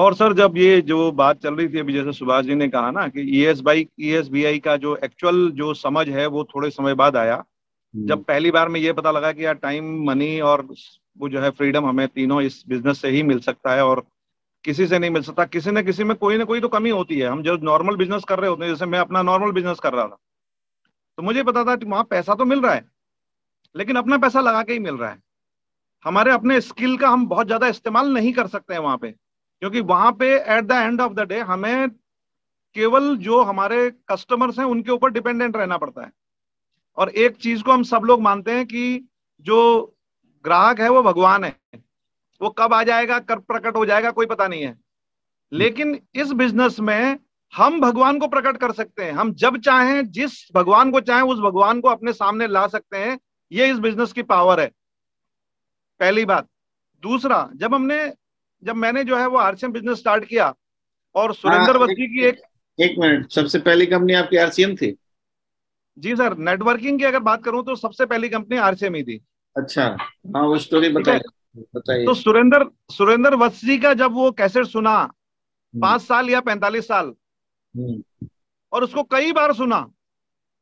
और सर, जब ये जो बात चल रही थी अभी, जैसे सुभाष जी ने कहा ना कि ईएसबीआई का जो एक्चुअल जो समझ है वो थोड़े समय बाद आया। हम्म। जब पहली बार में ये पता लगा कि यार टाइम, मनी और वो जो है फ्रीडम, हमें तीनों इस बिजनेस से ही मिल सकता है और किसी से नहीं मिल सकता। किसी न किसी में कोई ना कोई तो कमी होती है। हम जो नॉर्मल बिजनेस कर रहे होते हैं, जैसे मैं अपना नॉर्मल बिजनेस कर रहा था, तो मुझे पता था कि वहां पैसा तो मिल रहा है, लेकिन अपना पैसा लगा के ही मिल रहा है। हमारे अपने स्किल का हम बहुत ज्यादा इस्तेमाल नहीं कर सकते हैं वहां पे, क्योंकि वहां पे at the end of the day हमें केवल जो हमारे कस्टमर्स हैं उनके ऊपर डिपेंडेंट रहना पड़ता है। और एक चीज को हम सब लोग मानते हैं कि जो ग्राहक है वो भगवान है। वो कब आ जाएगा, कब प्रकट हो जाएगा, कोई पता नहीं है। लेकिन इस बिजनेस में हम भगवान को प्रकट कर सकते हैं। हम जब चाहें, जिस भगवान को चाहें, उस भगवान को अपने सामने ला सकते हैं। ये इस बिजनेस की पावर है, पहली बात। दूसरा, जब मैंने जो है वो आरसीएम बिजनेस स्टार्ट किया, और हाँ, सुरेंद्र वस्ती की एक। एक मिनट, सबसे पहली कंपनी आपकी आरसीएम थी? जी सर, नेटवर्किंग की अगर बात करूं तो सबसे पहली कंपनी आरसीएम ही थी। अच्छा। हाँ, वो स्टोरी ठीक है। बताइए तो बताइए। सुरेंद्र वत्स जी का जब वो कैसेट सुना, हम्म। 5 साल या 45 साल, हम्म। और उसको कई बार सुना,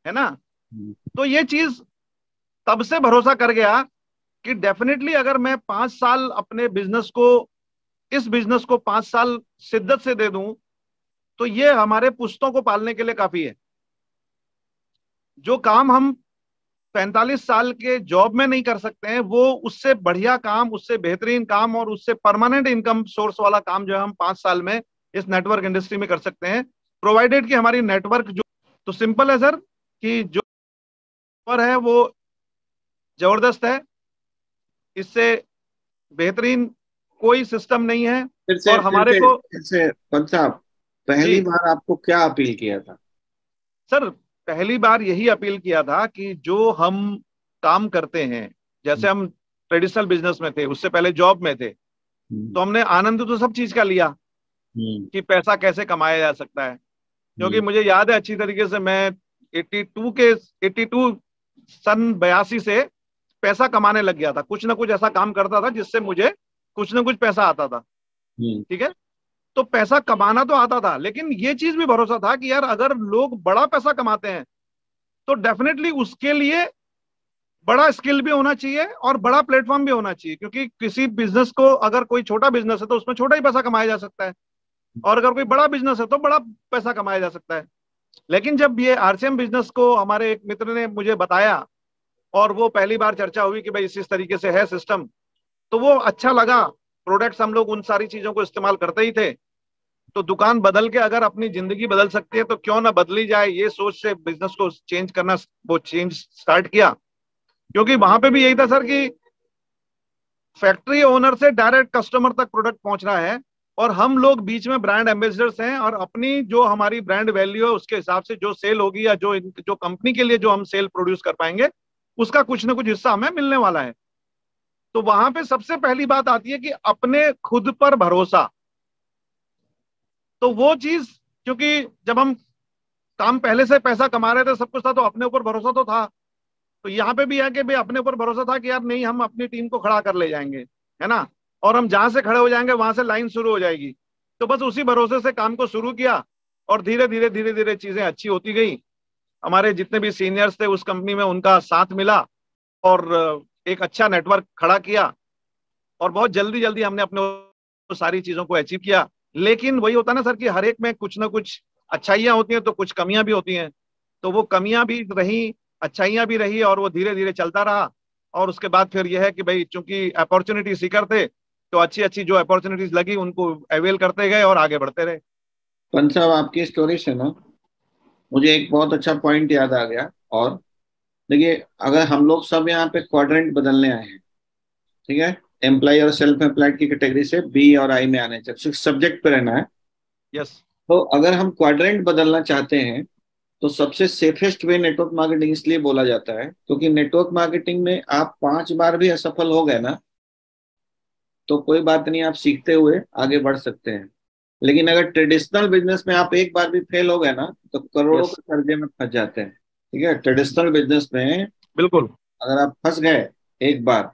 है ना, हम्म। तो ये चीज तब से भरोसा कर गया कि डेफिनेटली अगर मैं 5 साल अपने बिजनेस को, इस बिजनेस को 5 साल शिद्दत से दे दूं, तो ये हमारे पुश्तों को पालने के लिए काफी है। जो काम हम 45 साल के जॉब में नहीं कर सकते हैं, वो उससे बढ़िया काम, उससे बेहतरीन काम और उससे परमानेंट इनकम सोर्स वाला काम जो है हम 5 साल में इस नेटवर्क इंडस्ट्री में कर सकते हैं, प्रोवाइडेड कि हमारी नेटवर्क जो। तो सिंपल है सर, कि जो पर है वो जबरदस्त है। इससे बेहतरीन कोई सिस्टम नहीं है। फिर से और फिर हमारे से को। फिर से पंच साहब, पहली जी बार आपको क्या अपील किया था? सर, पहली बार यही अपील किया था कि जो हम काम करते हैं, हम्म। जैसे हम ट्रेडिशनल बिजनेस में थे, उससे पहले जॉब में थे, हम्म। तो हमने आनंद तो सब चीज का लिया हम्म। कि पैसा कैसे कमाया जा सकता है। क्योंकि हम्म। मुझे याद है अच्छी तरीके से, मैं 82 सन 82 से पैसा कमाने लग गया था। कुछ ना कुछ ऐसा काम करता था जिससे मुझे कुछ ना कुछ पैसा आता था। हम्म। ठीक है। तो पैसा कमाना तो आता था, लेकिन ये चीज भी भरोसा था कि यार अगर लोग बड़ा पैसा कमाते हैं, तो डेफिनेटली उसके लिए बड़ा स्किल भी होना चाहिए और बड़ा प्लेटफॉर्म भी होना चाहिए। क्योंकि किसी बिजनेस को, अगर कोई छोटा बिजनेस है तो उसमें छोटा ही पैसा कमाया जा सकता है, और अगर कोई बड़ा बिजनेस है तो बड़ा पैसा कमाया जा सकता है। लेकिन जब ये आरसीएम बिजनेस को हमारे एक मित्र ने मुझे बताया, और वो पहली बार चर्चा हुई कि भाई इस तरीके से है सिस्टम, तो वो अच्छा लगा। प्रोडक्ट्स हम लोग उन सारी चीजों को इस्तेमाल करते ही थे। तो दुकान बदल के अगर अपनी जिंदगी बदल सकती है तो क्यों ना बदली जाए, ये सोच से बिजनेस को चेंज करना, वो चेंज स्टार्ट किया। क्योंकि वहां पे भी यही था सर कि फैक्ट्री ओनर से डायरेक्ट कस्टमर तक प्रोडक्ट पहुंच रहा है, और हम लोग बीच में ब्रांड एम्बेसडर्स हैं, और अपनी जो हमारी ब्रांड वैल्यू है उसके हिसाब से जो सेल होगी, या जो कंपनी के लिए जो हम सेल प्रोड्यूस कर पाएंगे, उसका कुछ ना कुछ हिस्सा हमें मिलने वाला है। तो वहां पे सबसे पहली बात आती है कि अपने खुद पर भरोसा। तो वो चीज, क्योंकि जब हम काम पहले से पैसा कमा रहे थे, सब कुछ था, तो अपने ऊपर भरोसा तो था। तो यहाँ पे भी है कि भाई अपने ऊपर भरोसा था कि यार नहीं, हम अपनी टीम को खड़ा कर ले जाएंगे, है ना, और हम जहां से खड़े हो जाएंगे वहां से लाइन शुरू हो जाएगी। तो बस उसी भरोसे से काम को शुरू किया, और धीरे धीरे चीजें अच्छी होती गई। हमारे जितने भी सीनियर्स थे उस कंपनी में, उनका साथ मिला, और एक अच्छा नेटवर्क खड़ा किया, और बहुत जल्दी जल्दी हमने अपने वो सारी चीजों को अचीव किया। लेकिन वही होता है ना सर कि हर एक में कुछ ना कुछ अच्छाइयां होती हैं, तो कुछ कमियां भी होती हैं। तो वो कमियां भी रही, अच्छाइयां भी रही, और वो धीरे धीरे चलता रहा। और उसके बाद फिर यह है कि भाई चूंकि अपॉर्चुनिटी सीकर थे, तो अच्छी अच्छी जो अपॉर्चुनिटीज लगी उनको अवेल करते गए और आगे बढ़ते रहे। पंच साहब, आपकी स्टोरी से ना मुझे एक बहुत अच्छा पॉइंट याद आ गया। और देखिए, अगर हम लोग सब यहाँ पे क्वाड्रेंट बदलने आए हैं, ठीक है, एम्प्लॉय और सेल्फ एम्प्लॉयड की कैटेगरी से बी और आई में आने, सिर्फ सब्जेक्ट पे रहना है। यस। तो अगर हम क्वाड्रेंट बदलना चाहते हैं, तो सबसे सेफेस्ट वे नेटवर्क मार्केटिंग इसलिए बोला जाता है क्योंकि नेटवर्क मार्केटिंग में आप 5 बार भी असफल हो गए ना, तो कोई बात नहीं, आप सीखते हुए आगे बढ़ सकते हैं। लेकिन अगर ट्रेडिशनल बिजनेस में आप एक बार भी फेल हो गए ना, तो करोड़ों यस। के कर्जे में फंस जाते हैं। ठीक है, ट्रेडिशनल बिजनेस में बिल्कुल। अगर आप फंस गए एक बार,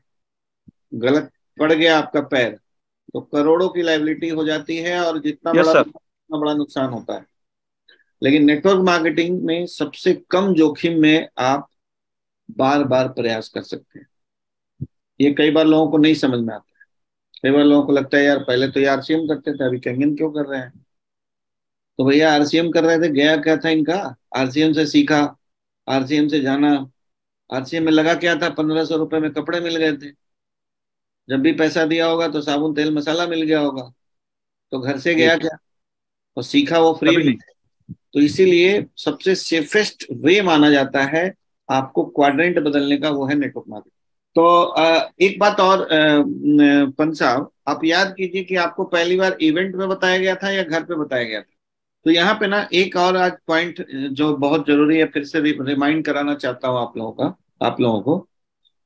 गलत पड़ गया आपका पैर, तो करोड़ों की लायबिलिटी हो जाती है और जितना यस बड़ा सर। उतना बड़ा नुकसान होता है। लेकिन नेटवर्क मार्केटिंग में सबसे कम जोखिम में आप बार बार प्रयास कर सकते हैं। ये कई बार लोगों को नहीं समझ में आता है। कई बार लोगों को लगता है यार पहले तो ये आरसीएम करते थे, अभी कैंगिंग क्यों कर रहे हैं? तो भैया आरसीएम कर रहे थे, गया क्या था इनका? आरसीएम से सीखा, आरसीएम से जाना। आरसीएम में लगा क्या था? 1500 रुपए में कपड़े मिल गए थे। जब भी पैसा दिया होगा तो साबुन तेल मसाला मिल गया होगा। तो घर से जी। गया क्या? और सीखा वो फ्री कभी में। नहीं। तो इसीलिए सबसे सेफेस्ट वे माना जाता है आपको क्वाड्रेंट बदलने का, वो है नेटवर्क मार्केटिंग। तो एक बात और पंत साहब, आप याद कीजिए कि आपको पहली बार इवेंट में बताया गया था या घर पे बताया गया था? तो यहाँ पे ना एक और आज पॉइंट जो बहुत जरूरी है, फिर से रिमाइंड कराना चाहता हूँ आप लोगों को,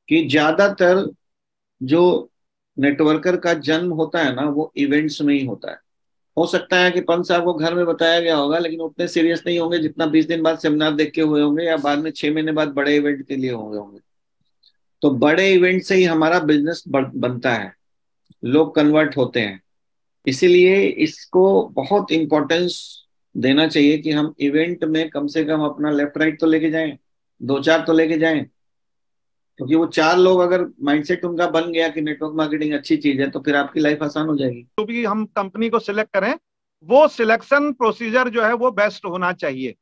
कि ज्यादातर जो नेटवर्कर का जन्म होता है ना, वो इवेंट्स में ही होता है। हो सकता है कि पंत साहब को घर में बताया गया होगा, लेकिन उतने सीरियस नहीं होंगे जितना 20 दिन बाद सेमिनार देख के हुए होंगे, या बाद में 6 महीने बाद बड़े इवेंट के लिए होंगे। तो बड़े इवेंट से ही हमारा बिजनेस बनता है, लोग कन्वर्ट होते हैं। इसीलिए इसको बहुत इंपॉर्टेंस देना चाहिए कि हम इवेंट में कम से कम अपना लेफ्ट राइट तो लेके जाएं, दो चार तो लेके जाएं। क्योंकि वो चार लोग अगर माइंडसेट उनका बन गया कि नेटवर्क मार्केटिंग अच्छी चीज है, तो फिर आपकी लाइफ आसान हो जाएगी। जो भी हम कंपनी को सिलेक्ट करें, वो सिलेक्शन प्रोसीजर जो है वो बेस्ट होना चाहिए।